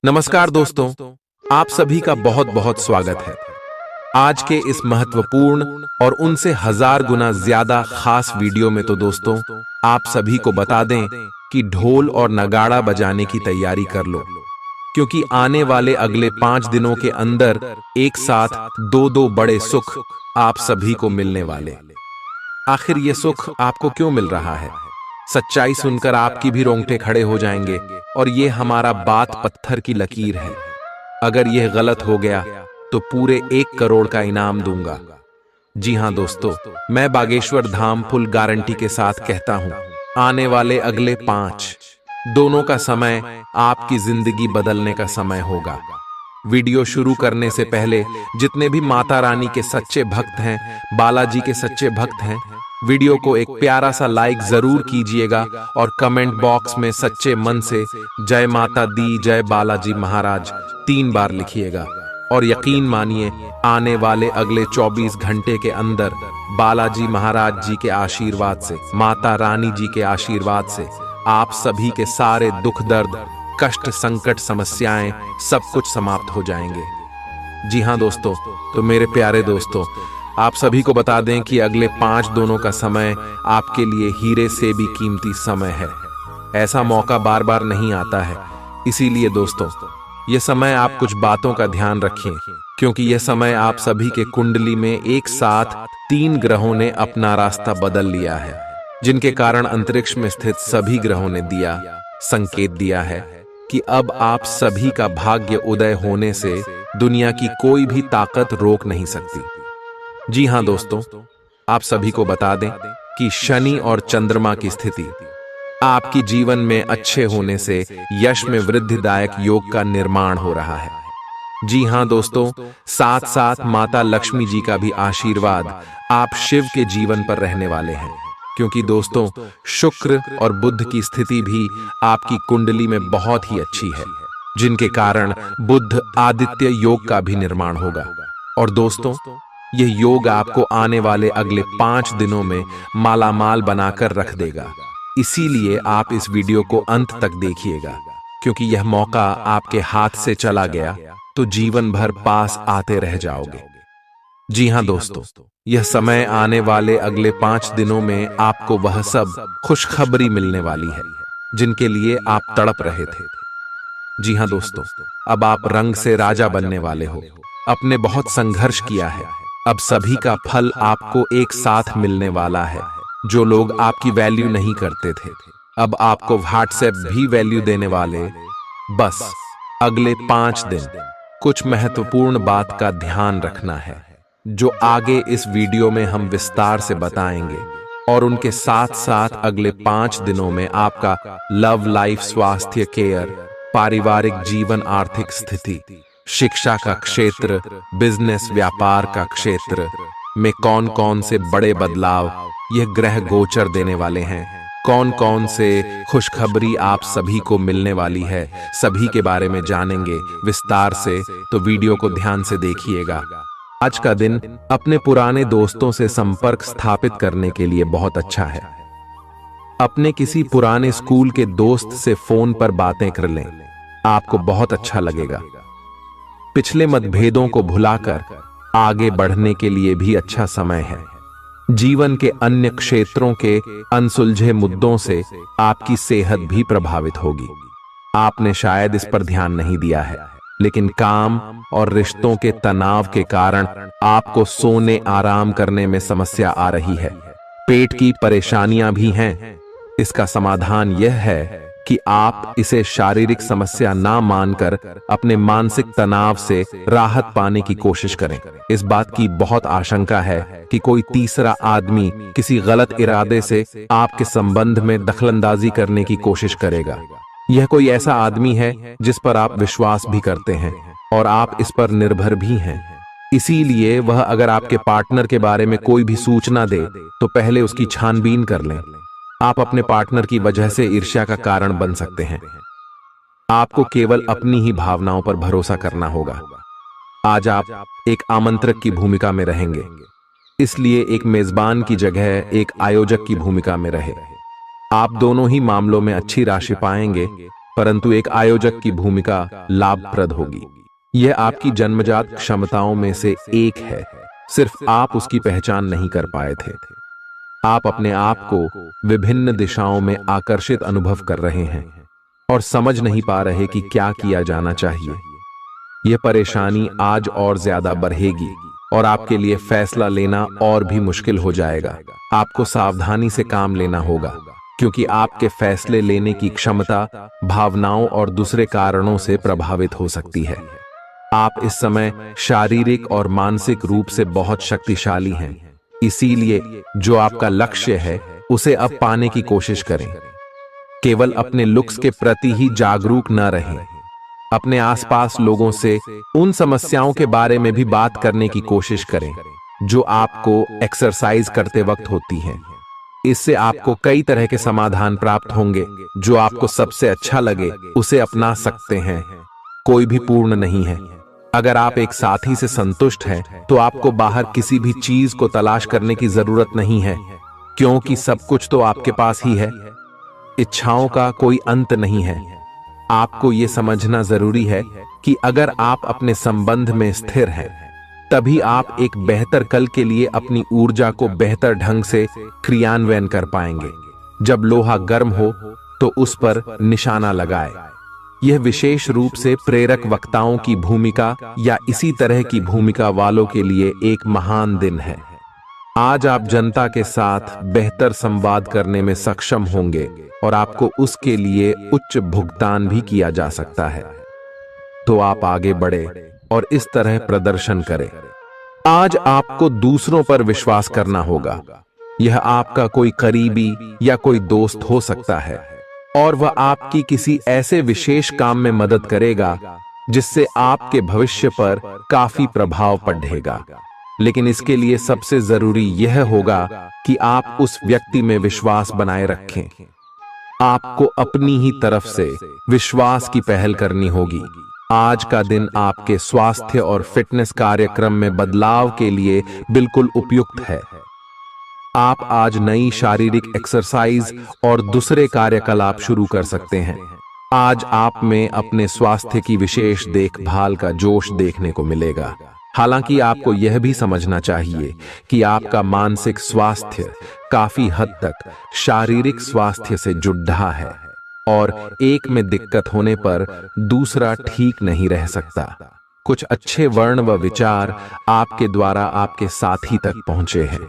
नमस्कार दोस्तों, आप सभी का बहुत बहुत स्वागत है। आज के इस महत्वपूर्ण और उनसे हजार गुना ज्यादा खास वीडियो में तो दोस्तों आप सभी को बता दें कि ढोल और नगाड़ा बजाने की तैयारी कर लो, क्योंकि आने वाले अगले 5 दिनों के अंदर एक साथ दो बड़े सुख आप सभी को मिलने वाले। आखिर ये सुख आपको क्यों मिल रहा है? सच्चाई सुनकर आपकी भी रोंगटे खड़े हो जाएंगे और ये हमारा बात पत्थर की लकीर है। अगर यह गलत हो गया तो पूरे 1 करोड़ का इनाम दूंगा। जी हां दोस्तों, मैं बागेश्वर धाम फुल गारंटी के साथ कहता हूं, आने वाले अगले 5 दोनों का समय आपकी जिंदगी बदलने का समय होगा। वीडियो शुरू करने से पहले जितने भी माता रानी के सच्चे भक्त हैं, बालाजी के सच्चे भक्त हैं, वीडियो को एक प्यारा सा लाइक जरूर कीजिएगा और कमेंट बॉक्स में सच्चे मन से जय माता दी, जय बालाजी महाराज 3 बार लिखिएगा। और यकीन मानिए, आने वाले अगले 24 घंटे के अंदर बालाजी महाराज जी के आशीर्वाद से, माता रानी जी के आशीर्वाद से आप सभी के सारे दुख दर्द, कष्ट, संकट, समस्याएं सब कुछ समाप्त हो जाएंगे। जी हां दोस्तों, तो मेरे प्यारे दोस्तों, आप सभी को बता दें कि अगले 5 दोनों का समय आपके लिए हीरे से भी कीमती समय है। ऐसा मौका बार बार नहीं आता है। इसीलिए दोस्तों, यह समय आप कुछ बातों का ध्यान रखें, क्योंकि यह समय आप सभी के कुंडली में एक साथ 3 ग्रहों ने अपना रास्ता बदल लिया है, जिनके कारण अंतरिक्ष में स्थित सभी ग्रहों ने संकेत दिया है कि अब आप सभी का भाग्य उदय होने से दुनिया की कोई भी ताकत रोक नहीं सकती। जी हां दोस्तों, आप सभी को बता दें कि शनि और चंद्रमा की स्थिति आपकी जीवन में अच्छे होने से यश में वृद्धिदायक योग का निर्माण हो रहा है। जी हां दोस्तों, साथ साथ माता लक्ष्मी जी का भी आशीर्वाद आप शिव के जीवन पर रहने वाले हैं, क्योंकि दोस्तों शुक्र और बुध की स्थिति भी आपकी कुंडली में बहुत ही अच्छी है, जिनके कारण बुध आदित्य योग का भी निर्माण होगा। और दोस्तों, यह योग आपको आने वाले अगले 5 दिनों में मालामाल बनाकर रख देगा। इसीलिए आप इस वीडियो को अंत तक देखिएगा, क्योंकि यह मौका आपके हाथ से चला गया तो जीवन भर पास आते रह जाओगे। जी हां दोस्तों, यह समय आने वाले अगले 5 दिनों में आपको वह सब खुशखबरी मिलने वाली है जिनके लिए आप तड़प रहे थे। जी हां दोस्तों, अब आप रंग से राजा बनने वाले हो। आपने बहुत संघर्ष किया है, अब सभी का फल आपको एक साथ मिलने वाला है। जो लोग आपकी वैल्यू नहीं करते थे, अब आपको व्हाट्सएप भी वैल्यू देने वाले। बस अगले 5 दिन कुछ महत्वपूर्ण बात का ध्यान रखना है, जो आगे इस वीडियो में हम विस्तार से बताएंगे। और उनके साथ साथ अगले 5 दिनों में आपका लव लाइफ, स्वास्थ्य, केयर, पारिवारिक जीवन, आर्थिक स्थिति, शिक्षा का क्षेत्र, बिजनेस, व्यापार का क्षेत्र में कौन कौन से बड़े बदलाव यह ग्रह गोचर देने वाले हैं, कौन कौन से खुशखबरी आप सभी को मिलने वाली है, सभी के बारे में जानेंगे विस्तार से। तो वीडियो को ध्यान से देखिएगा। आज का दिन अपने पुराने दोस्तों से संपर्क स्थापित करने के लिए बहुत अच्छा है। अपने किसी पुराने स्कूल के दोस्त से फोन पर बातें कर लें, आपको बहुत अच्छा लगेगा। पिछले मतभेदों को भुलाकर आगे बढ़ने के लिए भी अच्छा समय है। जीवन के अन्य क्षेत्रों के अनसुलझे मुद्दों से आपकी सेहत भी प्रभावित होगी। आपने शायद इस पर ध्यान नहीं दिया है, लेकिन काम और रिश्तों के तनाव के कारण आपको सोने, आराम करने में समस्या आ रही है। पेट की परेशानियां भी हैं। इसका समाधान यह है कि आप इसे शारीरिक समस्या ना मानकर अपने मानसिक तनाव से राहत पाने की कोशिश करें। इस बात की बहुत आशंका है कि कोई तीसरा आदमी किसी गलत इरादे से आपके संबंध में दखलंदाजी करने की कोशिश करेगा। यह कोई ऐसा आदमी है जिस पर आप विश्वास भी करते हैं और आप इस पर निर्भर भी हैं। इसीलिए वह अगर आपके पार्टनर के बारे में कोई भी सूचना दे तो पहले उसकी छानबीन कर लें। आप अपने पार्टनर की वजह से ईर्ष्या का कारण बन सकते हैं। आपको केवल अपनी ही भावनाओं पर भरोसा करना होगा। आज आप एक आमंत्रक की भूमिका में रहेंगे, इसलिए एक मेजबान की जगह एक आयोजक की भूमिका में रहे। आप दोनों ही मामलों में अच्छी राशि पाएंगे, परंतु एक आयोजक की भूमिका लाभप्रद होगी। यह आपकी जन्मजात क्षमताओं में से एक है, सिर्फ आप उसकी पहचान नहीं कर पाए थे। आप अपने आप को विभिन्न दिशाओं में आकर्षित अनुभव कर रहे हैं और समझ नहीं पा रहे कि क्या किया जाना चाहिए। यह परेशानी आज और ज्यादा बढ़ेगी और आपके लिए फैसला लेना और भी मुश्किल हो जाएगा। आपको सावधानी से काम लेना होगा, क्योंकि आपके फैसले लेने की क्षमता भावनाओं और दूसरे कारणों से प्रभावित हो सकती है। आप इस समय शारीरिक और मानसिक रूप से बहुत शक्तिशाली हैं, इसीलिए जो आपका लक्ष्य है उसे अब पाने की कोशिश करें। केवल अपने लुक्स के प्रति ही जागरूक न रहें, अपने आसपास लोगों से उन समस्याओं के बारे में भी बात करने की कोशिश करें जो आपको एक्सरसाइज करते वक्त होती हैं। इससे आपको कई तरह के समाधान प्राप्त होंगे। जो आपको सबसे अच्छा लगे उसे अपना सकते हैं। कोई भी पूर्ण नहीं है। अगर आप एक साथी से संतुष्ट हैं तो आपको बाहर किसी भी चीज को तलाश करने की जरूरत नहीं है, क्योंकि सब कुछ तो आपके पास ही है। इच्छाओं का कोई अंत नहीं है। आपको यह समझना जरूरी है कि अगर आप अपने संबंध में स्थिर हैं, तभी आप एक बेहतर कल के लिए अपनी ऊर्जा को बेहतर ढंग से क्रियान्वयन कर पाएंगे। जब लोहा गर्म हो तो उस पर निशाना लगाए। यह विशेष रूप से प्रेरक वक्ताओं की भूमिका या इसी तरह की भूमिका वालों के लिए एक महान दिन है। आज आप जनता के साथ बेहतर संवाद करने में सक्षम होंगे और आपको उसके लिए उच्च भुगतान भी किया जा सकता है। तो आप आगे बढ़े और इस तरह प्रदर्शन करें। आज आपको दूसरों पर विश्वास करना होगा। यह आपका कोई करीबी या कोई दोस्त हो सकता है और वह आपकी किसी ऐसे विशेष काम में मदद करेगा जिससे आपके भविष्य पर काफी प्रभाव पड़ेगा। लेकिन इसके लिए सबसे जरूरी यह होगा कि आप उस व्यक्ति में विश्वास बनाए रखें। आपको अपनी ही तरफ से विश्वास की पहल करनी होगी। आज का दिन आपके स्वास्थ्य और फिटनेस कार्यक्रम में बदलाव के लिए बिल्कुल उपयुक्त है। आप आज नई शारीरिक एक्सरसाइज और दूसरे कार्यकलाप शुरू कर सकते हैं। आज आप में अपने स्वास्थ्य की विशेष देखभाल का जोश देखने को मिलेगा। हालांकि आपको यह भी समझना चाहिए कि आपका मानसिक स्वास्थ्य काफी हद तक शारीरिक स्वास्थ्य से जुड़ा है और एक में दिक्कत होने पर दूसरा ठीक नहीं रह सकता। कुछ अच्छे वर्ण व विचार आपके द्वारा आपके साथी तक पहुंचे हैं।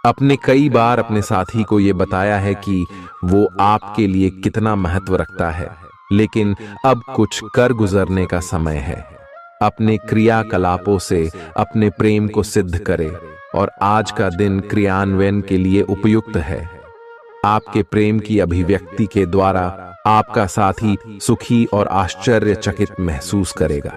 अपने कई बार अपने साथी को यह बताया है कि वो आपके लिए कितना महत्व रखता है, लेकिन अब कुछ कर गुजरने का समय है। अपने क्रियाकलापों से अपने प्रेम को सिद्ध करें और आज का दिन क्रियान्वयन के लिए उपयुक्त है। आपके प्रेम की अभिव्यक्ति के द्वारा आपका साथी सुखी और आश्चर्यचकित महसूस करेगा।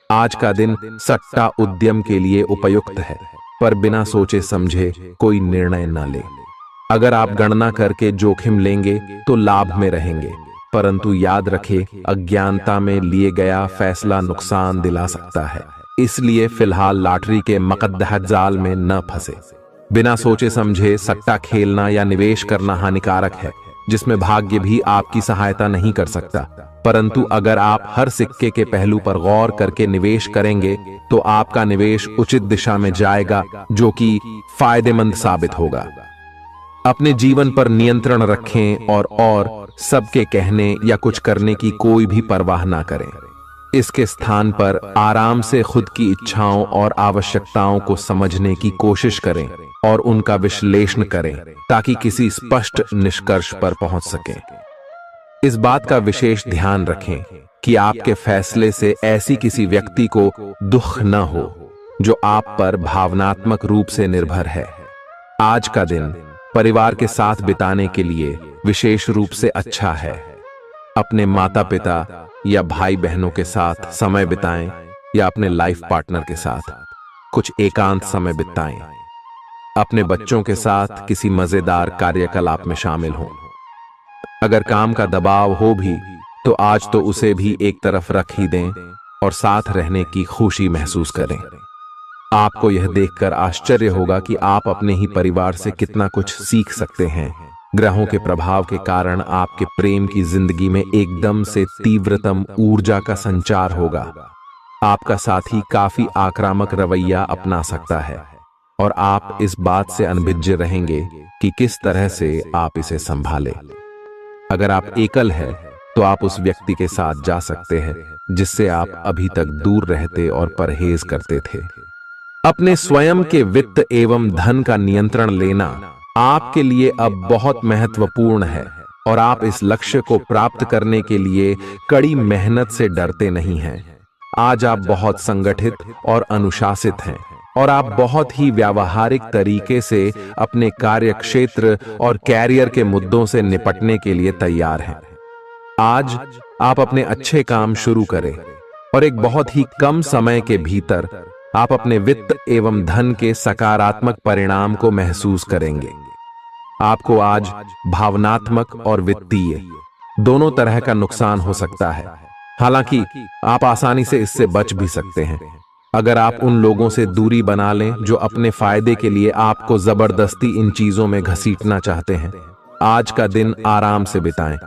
आज का दिन सट्टा उद्यम के लिए उपयुक्त है, पर बिना सोचे समझे कोई निर्णय न ले। अगर आप गणना करके जोखिम लेंगे तो लाभ में रहेंगे, परंतु याद रखें, अज्ञानता में लिए गया फैसला नुकसान दिला सकता है। इसलिए फिलहाल लॉटरी के मकद्दह जाल में न फंसे। बिना सोचे समझे सट्टा खेलना या निवेश करना हानिकारक है, जिसमें भाग्य भी आपकी सहायता नहीं कर सकता। परंतु अगर आप हर सिक्के के पहलू पर गौर करके निवेश करेंगे तो आपका निवेश उचित दिशा में जाएगा, जो कि फायदेमंद साबित होगा। अपने जीवन पर नियंत्रण रखें और सबके कहने या कुछ करने की कोई भी परवाह ना करें। इसके स्थान पर आराम से खुद की इच्छाओं और आवश्यकताओं को समझने की कोशिश करें और उनका विश्लेषण करें, ताकि किसी स्पष्ट निष्कर्ष पर पहुंच सकें। इस बात का विशेष ध्यान रखें कि आपके फैसले से ऐसी किसी व्यक्ति को दुख न हो जो आप पर भावनात्मक रूप से निर्भर है। आज का दिन परिवार के साथ बिताने के लिए विशेष रूप से अच्छा है। अपने माता पिता या भाई बहनों के साथ समय बिताएं या अपने लाइफ पार्टनर के साथ कुछ एकांत समय बिताएं। अपने बच्चों के साथ किसी मजेदार कार्यकलाप में शामिल हों। अगर काम का दबाव हो भी तो आज तो उसे भी एक तरफ रख ही दें और साथ रहने की खुशी महसूस करें। आपको यह देखकर आश्चर्य होगा कि आप अपने ही परिवार से कितना कुछ सीख सकते हैं। ग्रहों के प्रभाव के कारण आपके प्रेम की जिंदगी में एकदम से तीव्रतम ऊर्जा का संचार होगा। आपका साथी काफी आक्रामक रवैया अपना सकता है और आप इस बात से अनभिज्ञ रहेंगे कि किस तरह से आप इसे संभालें। अगर आप एकल हैं, तो आप उस व्यक्ति के साथ जा सकते हैं जिससे आप अभी तक दूर रहते और परहेज करते थे। अपने स्वयं के वित्त एवं धन का नियंत्रण लेना आपके लिए अब बहुत महत्वपूर्ण है और आप इस लक्ष्य को प्राप्त करने के लिए कड़ी मेहनत से डरते नहीं हैं। आज आप बहुत संगठित और अनुशासित हैं और आप बहुत ही व्यावहारिक तरीके से अपने कार्यक्षेत्र और कैरियर के मुद्दों से निपटने के लिए तैयार हैं। आज आप अपने अच्छे काम शुरू करें और एक बहुत ही कम समय के भीतर आप अपने वित्त एवं धन के सकारात्मक परिणाम को महसूस करेंगे। आपको आज भावनात्मक और वित्तीय दोनों तरह का नुकसान हो सकता है। हालांकि आप आसानी से इससे बच भी सकते हैं अगर आप उन लोगों से दूरी बना लें जो अपने फायदे के लिए आपको जबरदस्ती इन चीजों में घसीटना चाहते हैं। आज का दिन आराम से बिताएं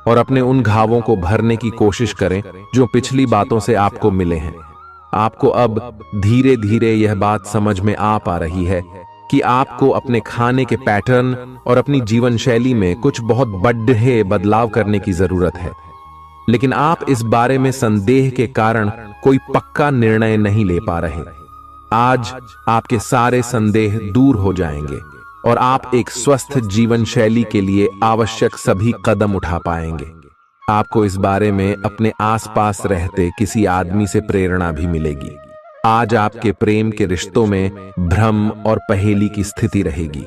और अपने उन घावों को भरने की कोशिश करें जो पिछली बातों से आपको मिले हैं। आपको अब धीरे धीरे यह बात समझ में आ पा रही है कि आपको अपने खाने के पैटर्न और अपनी जीवन शैली में कुछ बहुत बड़े बदलाव करने की जरूरत है, लेकिन आप इस बारे में संदेह के कारण कोई पक्का निर्णय नहीं ले पा रहे। आज आपके सारे संदेह दूर हो जाएंगे और आप एक स्वस्थ जीवन शैली के लिए आवश्यक सभी कदम उठा पाएंगे। आपको इस बारे में अपने आसपास रहते किसी आदमी से प्रेरणा भी मिलेगी। आज आपके प्रेम के रिश्तों में भ्रम और पहेली की स्थिति रहेगी।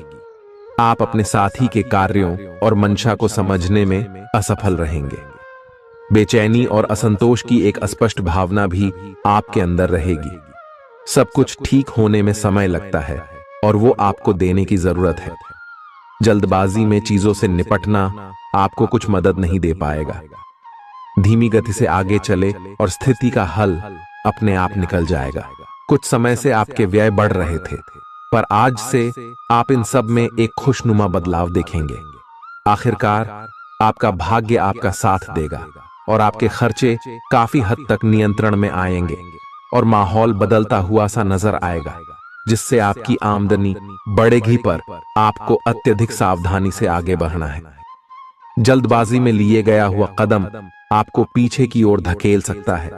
आप अपने साथी के कार्यों और मंशा को समझने में असफल रहेंगे। बेचैनी और असंतोष की एक अस्पष्ट भावना भी आपके अंदर रहेगी। सब कुछ ठीक होने में समय लगता है और वो आपको देने की जरूरत है। जल्दबाजी में चीजों से निपटना आपको कुछ मदद नहीं दे पाएगा। धीमी गति से आगे चले और स्थिति का हल अपने आप निकल जाएगा। कुछ समय से आपके व्यय बढ़ रहे थे, पर आज से आप इन सब में एक खुशनुमा बदलाव देखेंगे। आखिरकार आपका भाग्य आपका साथ देगा और आपके खर्चे काफी हद तक नियंत्रण में आएंगे और माहौल बदलता हुआ सा नजर आएगा, जिससे आपकी आमदनी बढ़ेगी, पर आपको अत्यधिक सावधानी से आगे बढ़ना है। जल्दबाजी में लिए गया हुआ कदम आपको पीछे की ओर धकेल सकता है,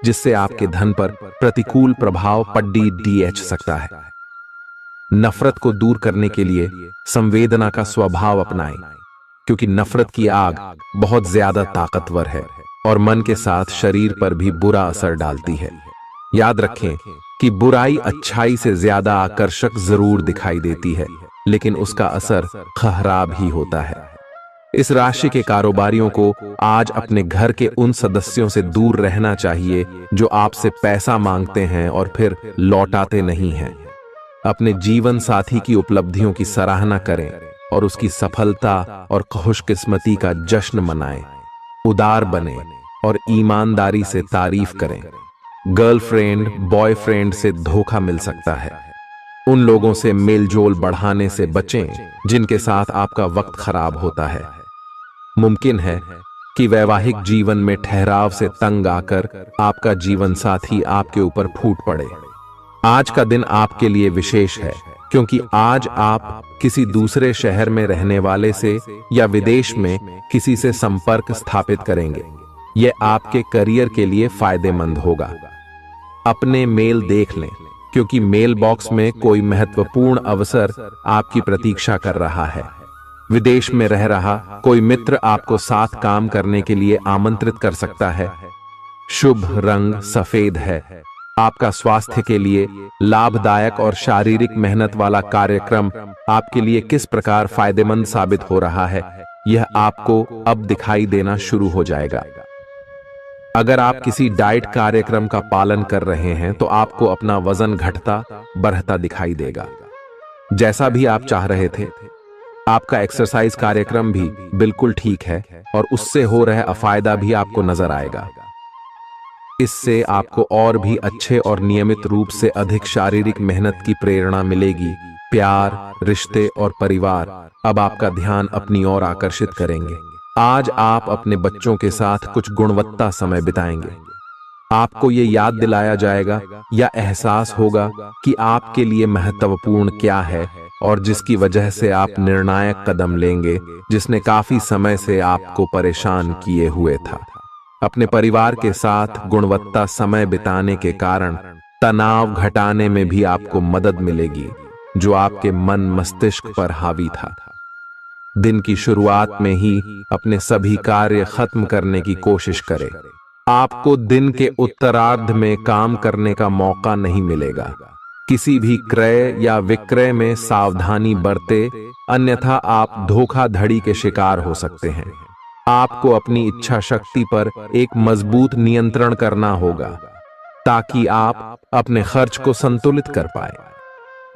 जिससे आपके धन पर प्रतिकूल प्रभाव पड़ सकता है। नफरत को दूर करने के लिए संवेदना का स्वभाव अपनाएं, क्योंकि नफरत की आग बहुत ज्यादा ताकतवर है और मन के साथ शरीर पर भी बुरा असर डालती है। याद रखें कि बुराई अच्छाई से ज्यादा आकर्षक जरूर दिखाई देती है, लेकिन उसका असर खराब ही होता है। इस राशि के कारोबारियों को आज अपने घर के उन सदस्यों से दूर रहना चाहिए जो आपसे पैसा मांगते हैं और फिर लौटाते नहीं हैं। अपने जीवन साथी की उपलब्धियों की सराहना करें और उसकी सफलता और खुशकिस्मती का जश्न मनाएं। उदार बने और ईमानदारी से तारीफ करें। गर्लफ्रेंड बॉयफ्रेंड से धोखा मिल सकता है। उन लोगों से मेलजोल बढ़ाने से बचें जिनके साथ आपका वक्त खराब होता है। मुमकिन है कि वैवाहिक जीवन में ठहराव से तंग आकर आपका जीवन साथी आपके ऊपर फूट पड़े। आज का दिन आपके लिए विशेष है, क्योंकि आज आप किसी दूसरे शहर में रहने वाले से या विदेश में किसी से संपर्क स्थापित करेंगे। यह आपके करियर के लिए फायदेमंद होगा। अपने मेल देख लें, क्योंकि मेल बॉक्स में कोई महत्वपूर्ण अवसर आपकी प्रतीक्षा कर रहा है। विदेश में रह रहा कोई मित्र आपको साथ काम करने के लिए आमंत्रित कर सकता है। शुभ रंग सफेद है। आपका स्वास्थ्य के लिए लाभदायक और शारीरिक मेहनत वाला कार्यक्रम आपके लिए किस प्रकार फायदेमंद साबित हो रहा है, यह आपको अब दिखाई देना शुरू हो जाएगा। अगर आप किसी डाइट कार्यक्रम का पालन कर रहे हैं तो आपको अपना वजन घटता बढ़ता दिखाई देगा। जैसा भी आप चाह रहे थे, आपका एक्सरसाइज कार्यक्रम भी बिल्कुल ठीक है और उससे हो रहा अफायदा भी आपको नजर आएगा। इससे आपको और भी अच्छे और नियमित रूप से अधिक शारीरिक मेहनत की प्रेरणा मिलेगी प्यार, रिश्ते और परिवार अब आपका ध्यान अपनी ओर आकर्षित करेंगे। आज आप अपने बच्चों के साथ कुछ गुणवत्ता समय बिताएंगे। आपको ये याद दिलाया जाएगा या एहसास होगा कि आपके लिए महत्वपूर्ण क्या है और जिसकी वजह से आप निर्णायक कदम लेंगे, जिसने काफी समय से आपको परेशान किए हुए था। अपने परिवार के साथ गुणवत्ता समय बिताने के कारण तनाव घटाने में भी आपको मदद मिलेगी, जो आपके मन मस्तिष्क पर हावी था। दिन की शुरुआत में ही अपने सभी कार्य खत्म करने की कोशिश करें। आपको दिन के उत्तरार्ध में काम करने का मौका नहीं मिलेगा। किसी भी क्रय या विक्रय में सावधानी बरते, अन्यथा आप धोखाधड़ी के शिकार हो सकते हैं। आपको अपनी इच्छा शक्ति पर एक मजबूत नियंत्रण करना होगा ताकि आप अपने खर्च को संतुलित कर पाए।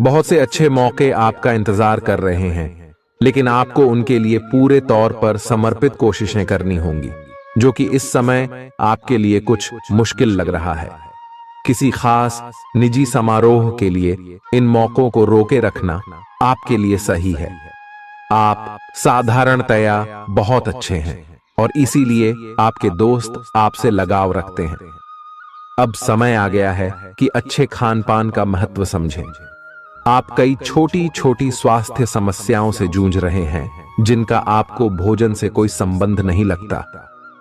बहुत से अच्छे मौके आपका इंतजार कर रहे हैं, लेकिन आपको उनके लिए पूरे तौर पर समर्पित कोशिशें करनी होंगी, जो कि इस समय आपके लिए कुछ मुश्किल लग रहा है। किसी खास निजी समारोह के लिए इन मौकों को रोके रखना आपके लिए सही है। आप साधारणतया बहुत अच्छे हैं और इसीलिए आपके दोस्त आपसे लगाव रखते हैं। अब समय आ गया है कि अच्छे खान पान का महत्व समझें। आप कई छोटी छोटी स्वास्थ्य समस्याओं से जूझ रहे हैं, जिनका आपको भोजन से कोई संबंध नहीं लगता,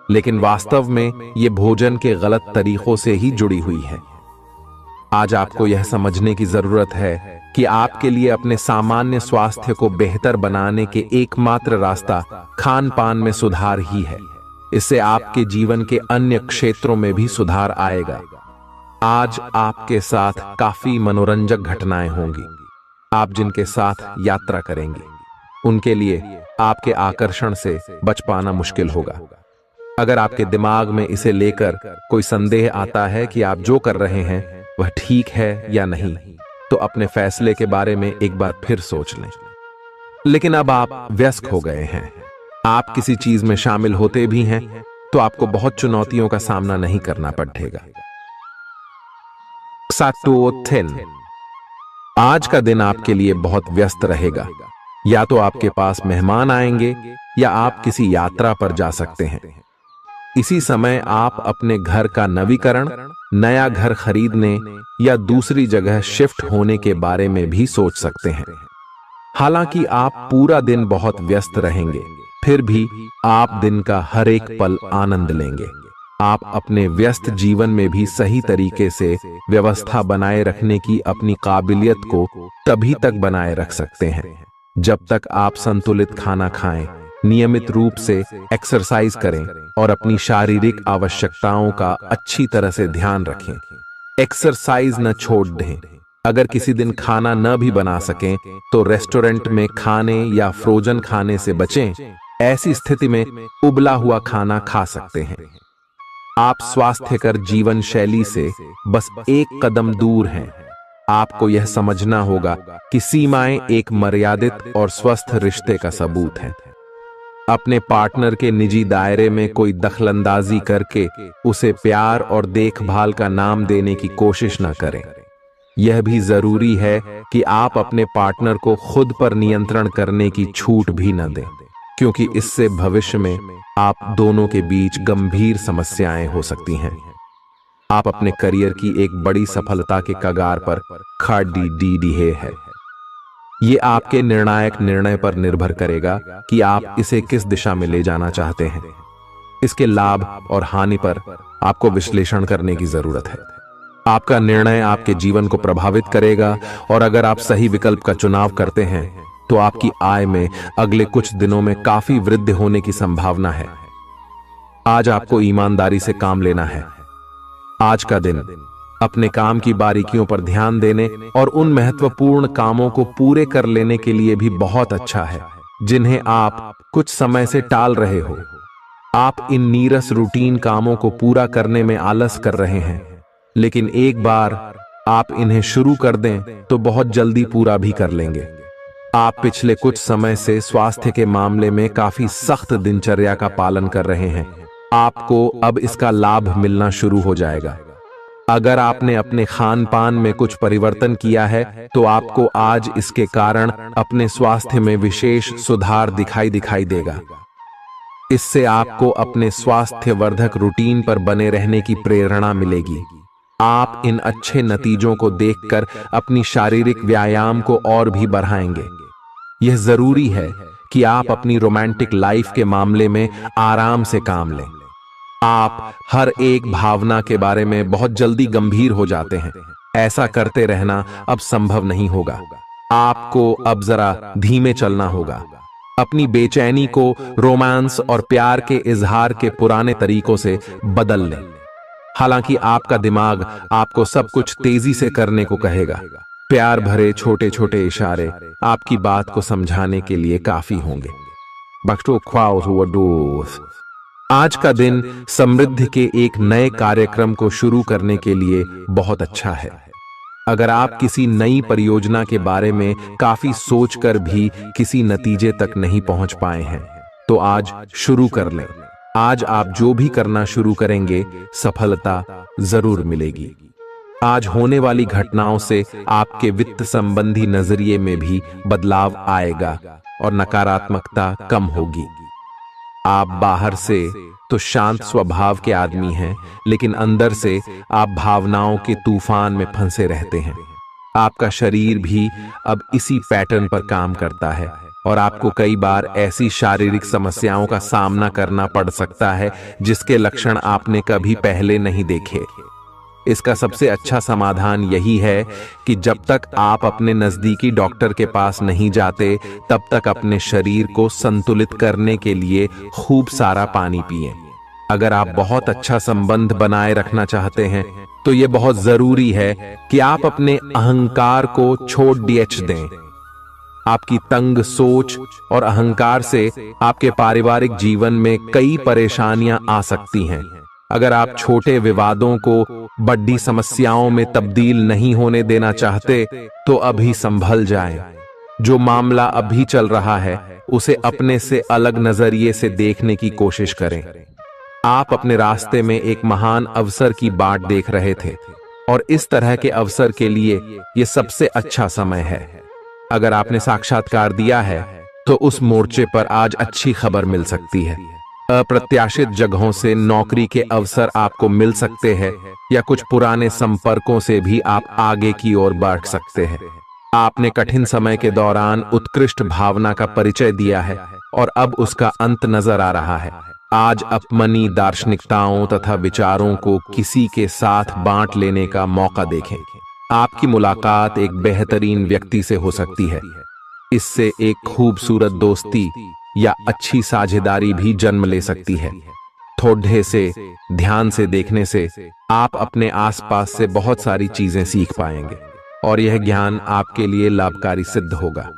लेकिन वास्तव में ये भोजन के गलत तरीकों से ही जुड़ी हुई है। आज आपको यह समझने की जरूरत है कि आपके लिए अपने सामान्य स्वास्थ्य को बेहतर बनाने के एकमात्र रास्ता खान पान में सुधार ही है। इससे आपके जीवन के अन्य क्षेत्रों में भी सुधार आएगा। आज आपके साथ काफी मनोरंजक घटनाएं होंगी। आप जिनके साथ यात्रा करेंगे, उनके लिए आपके आकर्षण से बच पाना मुश्किल होगा। अगर आपके दिमाग में इसे लेकर कोई संदेह आता है कि आप जो कर रहे हैं वह ठीक है या नहीं, तो अपने फैसले के बारे में एक बार फिर सोच लें। लेकिन अब आप व्यस्त हो गए हैं। आप किसी चीज में शामिल होते भी हैं तो आपको बहुत चुनौतियों का सामना नहीं करना पड़ेगा। आज का दिन आपके लिए बहुत व्यस्त रहेगा। या तो आपके पास मेहमान आएंगे या आप किसी यात्रा पर जा सकते हैं। इसी समय आप अपने घर का नवीकरण, नया घर खरीदने या दूसरी जगह शिफ्ट होने के बारे में भी सोच सकते हैं। हालांकि आप पूरा दिन बहुत व्यस्त रहेंगे, फिर भी आप दिन का हर एक पल आनंद लेंगे। आप अपने व्यस्त जीवन में भी सही तरीके से व्यवस्था बनाए रखने की अपनी काबिलियत को तभी तक बनाए रख सकते हैं जब तक आप संतुलित खाना खाएं, नियमित रूप से एक्सरसाइज करें और अपनी शारीरिक आवश्यकताओं का अच्छी तरह से ध्यान रखें। एक्सरसाइज न छोड़ दें। अगर किसी दिन खाना न भी बना सकें तो रेस्टोरेंट में खाने या फ्रोजन खाने से बचें। ऐसी स्थिति में उबला हुआ खाना खा सकते हैं। आप स्वास्थ्यकर जीवन शैली से बस एक कदम दूर हैं। आपको यह समझना होगा कि सीमाएं एक मर्यादित और स्वस्थ रिश्ते का सबूत हैं। अपने पार्टनर के निजी दायरे में कोई दखलंदाजी करके उसे प्यार और देखभाल का नाम देने की कोशिश न करें। यह भी जरूरी है कि आप अपने पार्टनर को खुद पर नियंत्रण करने की छूट भी न दें, क्योंकि इससे भविष्य में आप दोनों के बीच गंभीर समस्याएं हो सकती हैं। आप अपने करियर की एक बड़ी सफलता के कगार पर खड़ी है। ये आपके निर्णायक निर्णय पर निर्भर करेगा कि आप इसे किस दिशा में ले जाना चाहते हैं। इसके लाभ और हानि पर आपको विश्लेषण करने की जरूरत है। आपका निर्णय आपके जीवन को प्रभावित करेगा और अगर आप सही विकल्प का चुनाव करते हैं तो आपकी आय में अगले कुछ दिनों में काफी वृद्धि होने की संभावना है। आज आपको ईमानदारी से काम लेना है। आज का दिन अपने काम की बारीकियों पर ध्यान देने और उन महत्वपूर्ण कामों को पूरे कर लेने के लिए भी बहुत अच्छा है जिन्हें आप कुछ समय से टाल रहे हो। आप इन नीरस रूटीन कामों को पूरा करने में आलस कर रहे हैं, लेकिन एक बार आप इन्हें शुरू कर दें तो बहुत जल्दी पूरा भी कर लेंगे। आप पिछले कुछ समय से स्वास्थ्य के मामले में काफी सख्त दिनचर्या का पालन कर रहे हैं। आपको अब इसका लाभ मिलना शुरू हो जाएगा। अगर आपने अपने खान पान में कुछ परिवर्तन किया है तो आपको आज इसके कारण अपने स्वास्थ्य में विशेष सुधार दिखाई देगा। इससे आपको अपने स्वास्थ्यवर्धक रूटीन पर बने रहने की प्रेरणा मिलेगी। आप इन अच्छे नतीजों को देखकर अपनी शारीरिक व्यायाम को और भी बढ़ाएंगे। यह जरूरी है कि आप अपनी रोमांटिक लाइफ के मामले में आराम से काम लें। आप हर एक भावना के बारे में बहुत जल्दी गंभीर हो जाते हैं। ऐसा करते रहना अब संभव नहीं होगा। आपको अब जरा धीमे चलना होगा। अपनी बेचैनी को रोमांस और प्यार के इजहार के पुराने तरीकों से बदल लें। हालांकि आपका दिमाग आपको सब कुछ तेजी से करने को कहेगा। प्यार भरे छोटे छोटे इशारे आपकी बात को समझाने के लिए काफी होंगे। आज का दिन समृद्धि के एक नए कार्यक्रम को शुरू करने के लिए बहुत अच्छा है। अगर आप किसी नई परियोजना के बारे में काफी सोचकर भी किसी नतीजे तक नहीं पहुंच पाए हैं तो आज शुरू कर लें। आज आप जो भी करना शुरू करेंगे सफलता जरूर मिलेगी। आज होने वाली घटनाओं से आपके वित्त संबंधी नजरिए में भी बदलाव आएगा और नकारात्मकता कम होगी। आप बाहर से तो शांत स्वभाव के आदमी हैं, लेकिन अंदर से आप भावनाओं के तूफान में फंसे रहते हैं। आपका शरीर भी अब इसी पैटर्न पर काम करता है और आपको कई बार ऐसी शारीरिक समस्याओं का सामना करना पड़ सकता है जिसके लक्षण आपने कभी पहले नहीं देखे। इसका सबसे अच्छा समाधान यही है कि जब तक आप अपने नजदीकी डॉक्टर के पास नहीं जाते तब तक अपने शरीर को संतुलित करने के लिए खूब सारा पानी पिएं। अगर आप बहुत अच्छा संबंध बनाए रखना चाहते हैं तो यह बहुत जरूरी है कि आप अपने अहंकार को छोड़ दें। आपकी तंग सोच और अहंकार से आपके पारिवारिक जीवन में कई परेशानियां आ सकती हैं। अगर आप छोटे विवादों को बड़ी समस्याओं में तब्दील नहीं होने देना चाहते तो अभी संभल जाएं। जो मामला अभी चल रहा है उसे अपने से अलग नजरिए से देखने की कोशिश करें। आप अपने रास्ते में एक महान अवसर की बाट देख रहे थे और इस तरह के अवसर के लिए यह सबसे अच्छा समय है। अगर आपने साक्षात्कार दिया है तो उस मोर्चे पर आज अच्छी खबर मिल सकती है। अप्रत्याशित जगहों से नौकरी के अवसर आपको मिल सकते हैं या कुछ पुराने संपर्कों से भी आप आगे की ओर बढ़ सकते हैं। आपने कठिन समय के दौरान उत्कृष्ट भावना का परिचय दिया है और अब उसका अंत नजर आ रहा है। आज अपनी दार्शनिकताओं तथा विचारों को किसी के साथ बांट लेने का मौका देखें। आपकी मुलाकात एक बेहतरीन व्यक्ति से हो सकती है। इससे एक खूबसूरत दोस्ती या अच्छी साझेदारी भी जन्म ले सकती है। थोड़े से ध्यान से देखने से आप अपने आसपास से बहुत सारी चीजें सीख पाएंगे और यह ज्ञान आपके लिए लाभकारी सिद्ध होगा।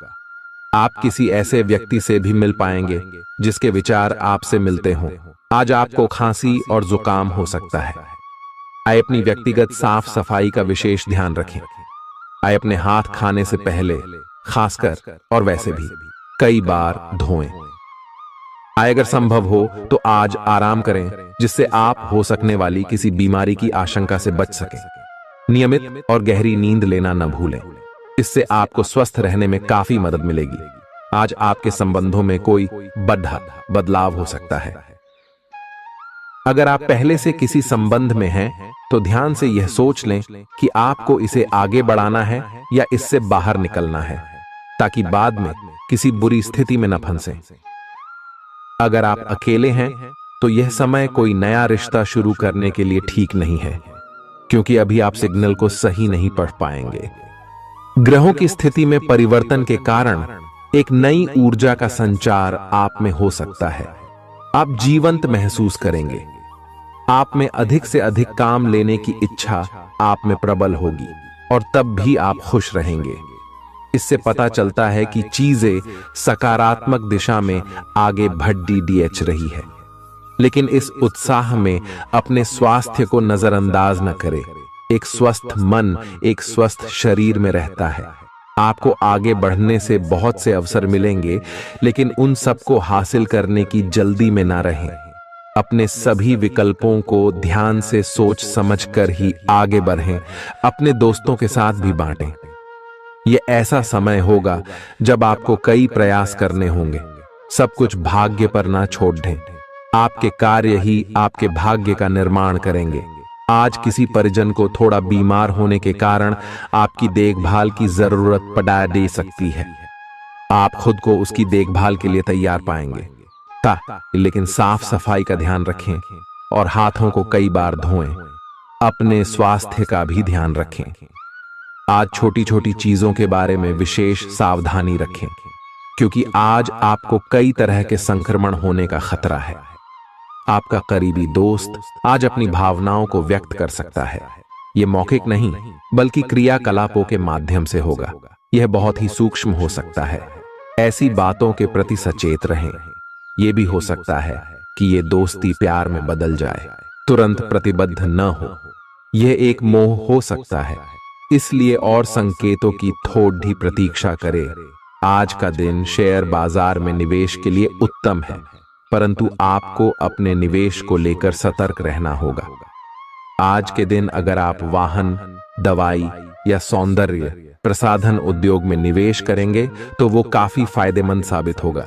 आप किसी ऐसे व्यक्ति से भी मिल पाएंगे जिसके विचार आपसे मिलते हों। आज आपको खांसी और जुकाम हो सकता है। आइए अपनी व्यक्तिगत साफ सफाई का विशेष ध्यान रखें। आइए अपने हाथ खाने से पहले खासकर और वैसे भी कई बार धोएं। आइए अगर संभव हो तो आज आराम करें जिससे आप हो सकने वाली किसी बीमारी की आशंका से बच सकें। नियमित और गहरी नींद लेना न भूलें। इससे आपको स्वस्थ रहने में काफी मदद मिलेगी। आज आपके संबंधों में कोई बड़ा बदलाव हो सकता है। अगर आप पहले से किसी संबंध में हैं तो ध्यान से यह सोच लें कि आपको इसे आगे बढ़ाना है या इससे बाहर निकलना है, ताकि बाद में किसी बुरी स्थिति में न फंसें। अगर आप अकेले हैं तो यह समय कोई नया रिश्ता शुरू करने के लिए ठीक नहीं है, क्योंकि अभी आप सिग्नल को सही नहीं पढ़ पाएंगे। ग्रहों की स्थिति में परिवर्तन के कारण एक नई ऊर्जा का संचार आप में हो सकता है। आप जीवंत महसूस करेंगे। आप में अधिक से अधिक काम लेने की इच्छा आप में प्रबल होगी और तब भी आप खुश रहेंगे। इससे पता चलता है कि चीजें सकारात्मक दिशा में आगे बढ़ रही है। लेकिन इस उत्साह में अपने स्वास्थ्य को नजरअंदाज न करें। एक स्वस्थ मन एक स्वस्थ शरीर में रहता है। आपको आगे बढ़ने से बहुत से अवसर मिलेंगे, लेकिन उन सबको हासिल करने की जल्दी में ना रहें। अपने सभी विकल्पों को ध्यान से सोच समझकर ही आगे बढ़ें। अपने दोस्तों के साथ भी बांटें। यह ऐसा समय होगा जब आपको कई प्रयास करने होंगे। सब कुछ भाग्य पर ना छोड़ दें। आपके कार्य ही आपके भाग्य का निर्माण करेंगे। आज किसी परिजन को थोड़ा बीमार होने के कारण आपकी देखभाल की जरूरत पड़ा दे सकती है। आप खुद को उसकी देखभाल के लिए तैयार पाएंगे। लेकिन साफ सफाई का ध्यान रखें और हाथों को कई बार धोएं। अपने स्वास्थ्य का भी ध्यान रखें। आज छोटी छोटी चीजों के बारे में विशेष सावधानी रखें, क्योंकि आज आपको कई तरह के संक्रमण होने का खतरा है। आपका करीबी दोस्त आज अपनी भावनाओं को व्यक्त कर सकता है। यह मौखिक नहीं बल्कि क्रियाकलापों के माध्यम से होगा। यह बहुत ही सूक्ष्म हो सकता है। ऐसी बातों के प्रति सचेत रहें। यह भी हो सकता है कि यह दोस्ती प्यार में बदल जाए। तुरंत प्रतिबद्ध न हो। यह एक मोह हो सकता है, इसलिए और संकेतों की थोड़ी प्रतीक्षा करें। आज का दिन शेयर बाजार में निवेश के लिए उत्तम है, परंतु आपको अपने निवेश को लेकर सतर्क रहना होगा। आज के दिन अगर आप वाहन, दवाई या सौंदर्य प्रसाधन उद्योग में निवेश करेंगे तो वो काफी फायदेमंद साबित होगा।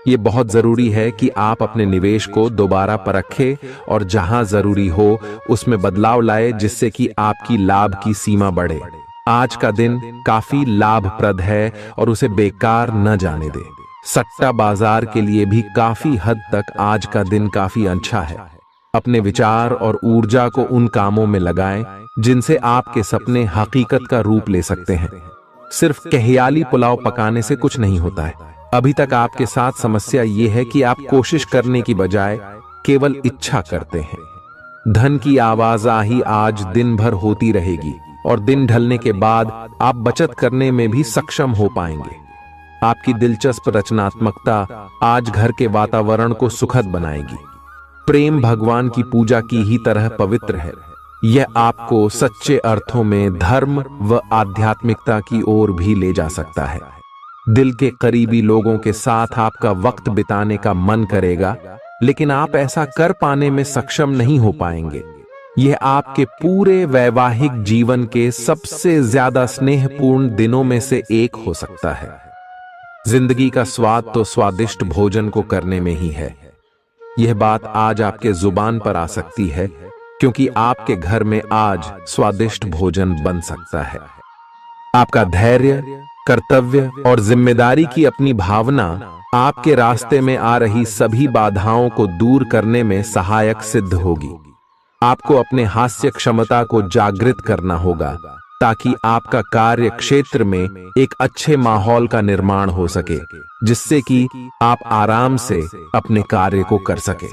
ये बहुत जरूरी है कि आप अपने निवेश को दोबारा परखें और जहां जरूरी हो उसमें बदलाव लाए, जिससे कि आपकी लाभ की सीमा बढ़े। आज का दिन काफी लाभप्रद है और उसे बेकार न जाने दें। सट्टा बाजार के लिए भी काफी हद तक आज का दिन काफी अच्छा है। अपने विचार और ऊर्जा को उन कामों में लगाएं जिनसे आपके सपने हकीकत का रूप ले सकते हैं। सिर्फ कहियाली पुलाव पकाने से कुछ नहीं होता है। अभी तक आपके साथ समस्या यह है कि आप कोशिश करने की बजाय केवल इच्छा करते हैं। धन की आवाजाही आज दिन भर होती रहेगी और दिन ढलने के बाद आप बचत करने में भी सक्षम हो पाएंगे। आपकी दिलचस्प रचनात्मकता आज घर के वातावरण को सुखद बनाएगी। प्रेम भगवान की पूजा की ही तरह पवित्र है। यह आपको सच्चे अर्थों में धर्म व आध्यात्मिकता की ओर भी ले जा सकता है। दिल के करीबी लोगों के साथ आपका वक्त बिताने का मन करेगा, लेकिन आप ऐसा कर पाने में सक्षम नहीं हो पाएंगे। यह आपके पूरे वैवाहिक जीवन के सबसे ज्यादा स्नेहपूर्ण दिनों में से एक हो सकता है। जिंदगी का स्वाद तो स्वादिष्ट भोजन को करने में ही है। यह बात आज आपके जुबान पर आ सकती है, क्योंकि आपके घर में आज स्वादिष्ट भोजन बन सकता है। आपका धैर्य, कर्तव्य और जिम्मेदारी की अपनी भावना आपके रास्ते में आ रही सभी बाधाओं को दूर करने में सहायक सिद्ध होगी। आपको अपने हास्य क्षमता को जागृत करना होगा, ताकि आपका कार्य क्षेत्र में एक अच्छे माहौल का निर्माण हो सके, जिससे कि आप आराम से अपने कार्य को कर सके।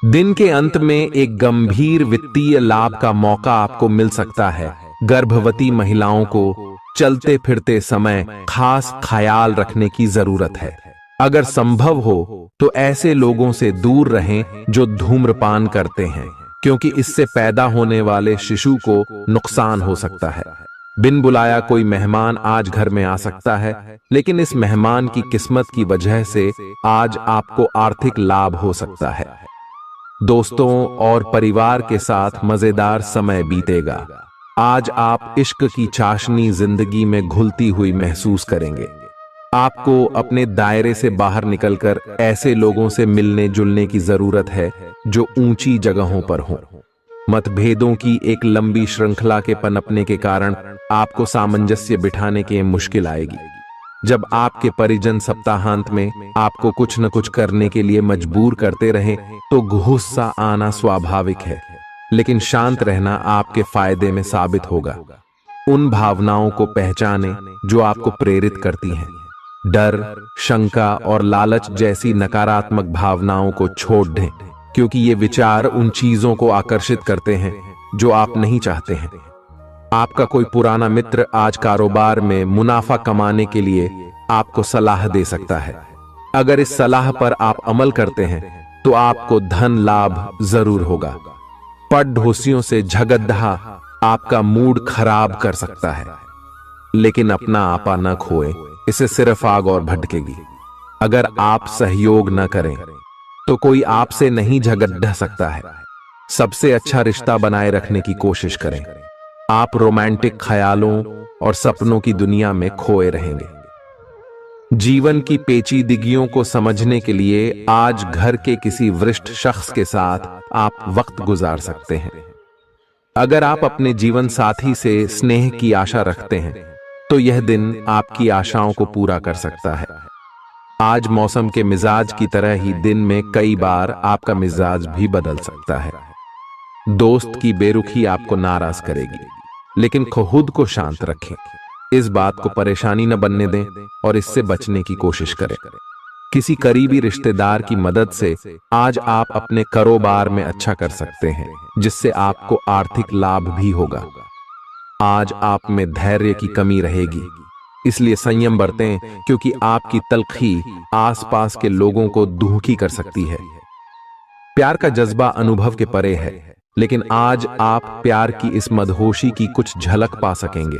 दिन के अंत में एक गंभीर वित्तीय लाभ का मौका आपको मिल सकता है। गर्भवती महिलाओं को चलते फिरते समय खास ख्याल रखने की जरूरत है। अगर संभव हो तो ऐसे लोगों से दूर रहें जो धूम्रपान करते हैं, क्योंकि इससे पैदा होने वाले शिशु को नुकसान हो सकता है। बिन बुलाया कोई मेहमान आज घर में आ सकता है, लेकिन इस मेहमान की किस्मत की वजह से आज आपको आर्थिक लाभ हो सकता है। दोस्तों और परिवार के साथ मजेदार समय बीतेगा। आज आप इश्क की चाशनी जिंदगी में घुलती हुई महसूस करेंगे। आपको अपने दायरे से बाहर निकलकर ऐसे लोगों से मिलने जुलने की जरूरत है जो ऊंची जगहों पर हों। मतभेदों की एक लंबी श्रृंखला के पनपने के कारण आपको सामंजस्य बिठाने की मुश्किल आएगी। जब आपके परिजन सप्ताहांत में आपको कुछ न कुछ करने के लिए मजबूर करते रहें तो गुस्सा आना स्वाभाविक है, लेकिन शांत रहना आपके फायदे में साबित होगा। उन भावनाओं को पहचानें जो आपको प्रेरित करती हैं। डर, शंका और लालच जैसी नकारात्मक भावनाओं को छोड़ दें, क्योंकि ये विचार उन चीजों को आकर्षित करते हैं जो आप नहीं चाहते हैं। आपका कोई पुराना मित्र आज कारोबार में मुनाफा कमाने के लिए आपको सलाह दे सकता है। अगर इस सलाह पर आप अमल करते हैं तो आपको धन लाभ जरूर होगा। पड़ोसियों से झगड़ा आपका मूड खराब कर सकता है, लेकिन अपना आपा न खोए, इससे सिर्फ आग और भड़केगी। अगर आप सहयोग न करें तो कोई आपसे नहीं झगड़ सकता है। सबसे अच्छा रिश्ता बनाए रखने की कोशिश करें। आप रोमांटिक ख्यालों और सपनों की दुनिया में खोए रहेंगे। जीवन की पेचीदगियों को समझने के लिए आज घर के किसी वरिष्ठ शख्स के साथ आप वक्त गुजार सकते हैं। अगर आप अपने जीवन साथी से स्नेह की आशा रखते हैं तो यह दिन आपकी आशाओं को पूरा कर सकता है। आज मौसम के मिजाज की तरह ही दिन में कई बार आपका मिजाज भी बदल सकता है। दोस्त की बेरुखी आपको नाराज करेगी, लेकिन खुद को शांत रखें। इस बात को परेशानी न बनने दें और इससे बचने की कोशिश करें। किसी करीबी रिश्तेदार की मदद से आज आप अपने कारोबार में अच्छा कर सकते हैं, जिससे आपको आर्थिक लाभ भी होगा। आज आप में धैर्य की कमी रहेगी, इसलिए संयम बरतें, क्योंकि आपकी तल्खी आसपास के लोगों को दुखी कर सकती है। प्यार का जज्बा अनुभव के परे है, लेकिन आज आप प्यार की इस मदहोशी की कुछ झलक पा सकेंगे।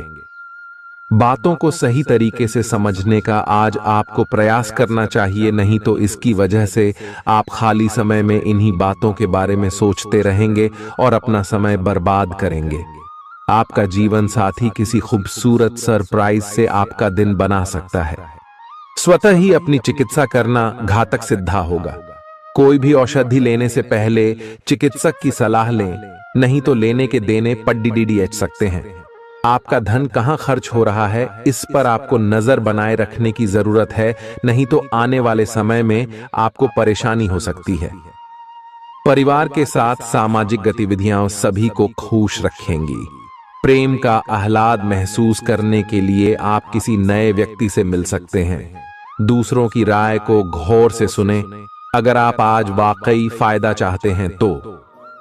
बातों को सही तरीके से समझने का आज आपको प्रयास करना चाहिए, नहीं तो इसकी वजह से आप खाली समय में इन्हीं बातों के बारे में सोचते रहेंगे और अपना समय बर्बाद करेंगे। आपका जीवन साथी किसी खूबसूरत सरप्राइज से आपका दिन बना सकता है। स्वतः ही अपनी चिकित्सा करना घातक सिद्ध होगा। कोई भी औषधि लेने से पहले चिकित्सक की सलाह लें, नहीं तो लेने के देने पड्डीडीएच सकते हैं। आपका धन कहां खर्च हो रहा है, इस पर आपको नजर बनाए रखने की जरूरत है, नहीं तो आने वाले समय में आपको परेशानी हो सकती है। परिवार के साथ सामाजिक गतिविधियां सभी को खुश रखेंगी। प्रेम का आह्लाद महसूस करने के लिए आप किसी नए व्यक्ति से मिल सकते हैं। दूसरों की राय को गौर से सुनें। अगर आप आज वाकई फायदा चाहते हैं तो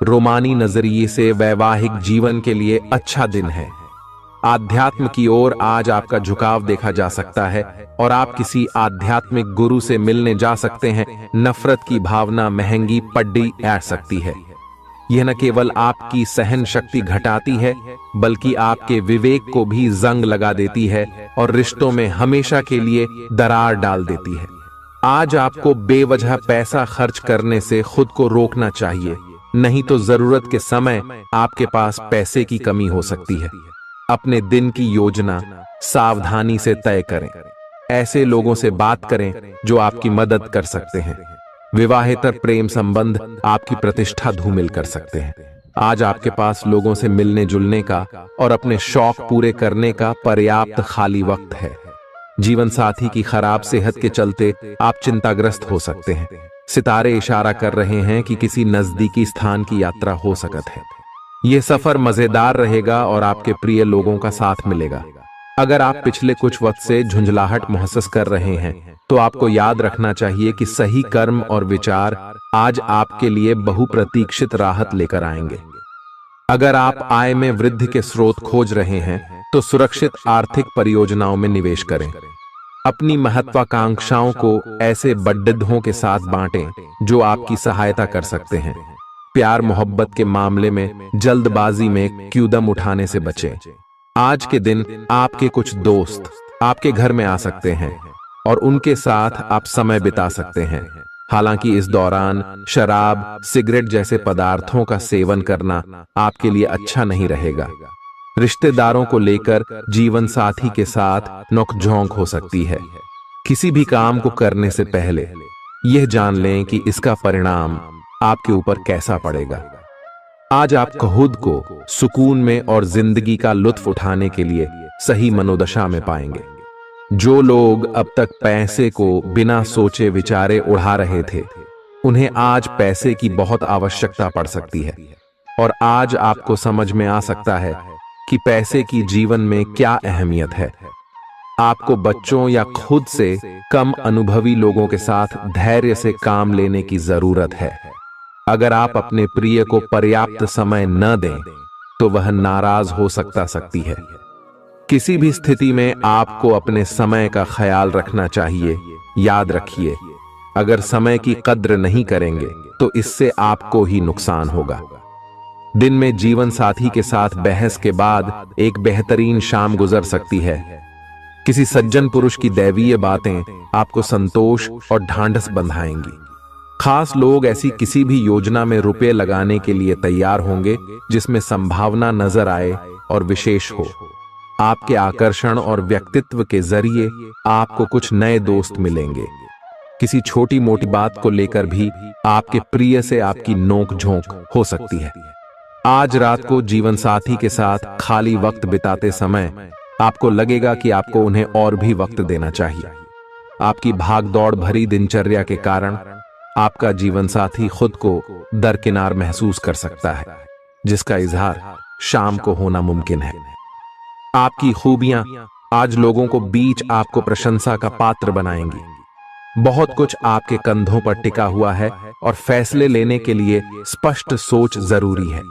रोमानी नजरिए से वैवाहिक जीवन के लिए अच्छा दिन है। आध्यात्म की ओर आज आपका झुकाव देखा जा सकता है और आप किसी आध्यात्मिक गुरु से मिलने जा सकते हैं। नफरत की भावना महंगी पड्डी ऐड सकती है। यह न केवल आपकी सहन शक्ति घटाती है, बल्कि आपके विवेक को भी जंग लगा देती है और रिश्तों में हमेशा के लिए दरार डाल देती है। आज आपको बेवजह पैसा खर्च करने से खुद को रोकना चाहिए, नहीं तो जरूरत के समय आपके पास पैसे की कमी हो सकती है। अपने दिन की योजना सावधानी से तय करें। ऐसे लोगों से बात करें जो आपकी मदद कर सकते हैं। विवाहेतर प्रेम संबंध आपकी प्रतिष्ठा धूमिल कर सकते हैं। आज आपके पास लोगों से मिलने जुलने का और अपने शौक पूरे करने का पर्याप्त खाली वक्त है। जीवन साथी की खराब सेहत के चलते आप चिंताग्रस्त हो सकते हैं। सितारे इशारा कर रहे हैं कि किसी नजदीकी स्थान की यात्रा हो सकती है। यह सफर मजेदार रहेगा और आपके प्रिय लोगों का साथ मिलेगा। अगर आप पिछले कुछ वक्त से झुंझलाहट महसूस कर रहे हैं तो आपको याद रखना चाहिए कि सही कर्म और विचार आज आपके लिए बहुप्रतीक्षित राहत लेकर आएंगे। अगर आप आय में वृद्धि के स्रोत खोज रहे हैं तो सुरक्षित आर्थिक परियोजनाओं में निवेश करें। अपनी महत्वाकांक्षाओं को ऐसे बड्ढों के साथ बांटें जो आपकी सहायता कर सकते हैं। प्यार मोहब्बत के मामले में जल्दबाजी में कदम उठाने से बचें। आज के दिन आपके कुछ दोस्त आपके घर में आ सकते हैं और उनके साथ आप समय बिता सकते हैं। हालांकि इस दौरान शराब, सिगरेट जैसे पदार्थों का सेवन करना आपके लिए अच्छा नहीं रहेगा। रिश्तेदारों को लेकर जीवन साथी के साथ नोकझोंक हो सकती है। किसी भी काम को करने से पहले यह जान लें कि इसका परिणाम आपके ऊपर कैसा पड़ेगा। आज आप खुद को सुकून में और जिंदगी का लुत्फ उठाने के लिए सही मनोदशा में पाएंगे। जो लोग अब तक पैसे को बिना सोचे विचारे उड़ा रहे थे, उन्हें आज पैसे की बहुत आवश्यकता पड़ सकती है और आज आपको समझ में आ सकता है कि पैसे की जीवन में क्या अहमियत है। आपको बच्चों या खुद से कम अनुभवी लोगों के साथ धैर्य से काम लेने की जरूरत है। अगर आप अपने प्रिय को पर्याप्त समय न दें तो वह नाराज हो सकती है। किसी भी स्थिति में आपको अपने समय का ख्याल रखना चाहिए। याद रखिए, अगर समय की कद्र नहीं करेंगे तो इससे आपको ही नुकसान होगा। दिन में जीवन साथी के साथ बहस के बाद एक बेहतरीन शाम गुजर सकती है। किसी सज्जन पुरुष की दैवीय बातें आपको संतोष और ढांढस बंधाएंगी। खास लोग ऐसी किसी भी योजना में रुपए लगाने के लिए तैयार होंगे जिसमें संभावना नजर आए और विशेष हो। आपके आकर्षण और व्यक्तित्व के जरिए आपको कुछ नए दोस्त मिलेंगे। किसी छोटी मोटी बात को लेकर भी आपके प्रिय से आपकी नोक झोंक हो सकती है। आज रात को जीवन साथी के साथ खाली वक्त बिताते समय आपको लगेगा कि आपको उन्हें और भी वक्त देना चाहिए। आपकी भागदौड़ भरी दिनचर्या के कारण आपका जीवन साथी खुद को दरकिनार महसूस कर सकता है, जिसका इजहार शाम को होना मुमकिन है। आपकी खूबियां आज लोगों को बीच आपको प्रशंसा का पात्र बनाएंगी। बहुत कुछ आपके कंधों पर टिका हुआ है और फैसले लेने के लिए स्पष्ट सोच जरूरी है।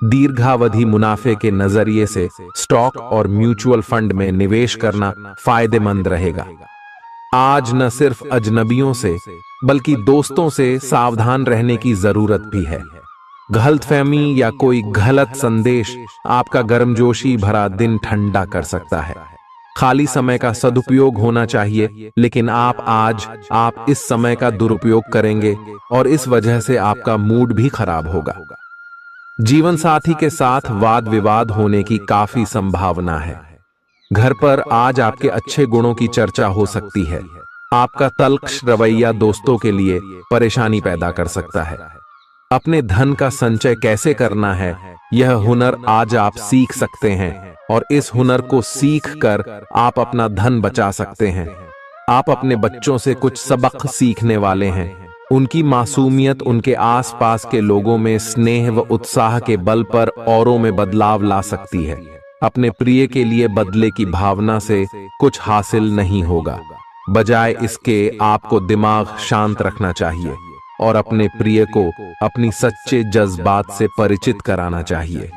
दीर्घावधि मुनाफे के नजरिए से स्टॉक और म्यूचुअल फंड में निवेश करना फायदेमंद रहेगा। आज न सिर्फ अजनबियों से बल्कि दोस्तों से सावधान रहने की जरूरत भी है। गलतफहमी या कोई गलत संदेश आपका गर्मजोशी भरा दिन ठंडा कर सकता है। खाली समय का सदुपयोग होना चाहिए, लेकिन आप इस समय का दुरुपयोग करेंगे और इस वजह से आपका मूड भी खराब होगा। जीवन साथी के साथ वाद विवाद होने की काफी संभावना है। घर पर आज आपके अच्छे गुणों की चर्चा हो सकती है। आपका तल्ख रवैया दोस्तों के लिए परेशानी पैदा कर सकता है। अपने धन का संचय कैसे करना है, यह हुनर आज आप सीख सकते हैं और इस हुनर को सीख कर आप अपना धन बचा सकते हैं। आप अपने बच्चों से कुछ सबक सीखने वाले हैं। उनकी मासूमियत उनके आसपास के लोगों में स्नेह व उत्साह के बल पर औरों में बदलाव ला सकती है। अपने प्रिय के लिए बदले की भावना से कुछ हासिल नहीं होगा। बजाय इसके आपको दिमाग शांत रखना चाहिए और अपने प्रिय को अपनी सच्चे जज्बात से परिचित कराना चाहिए।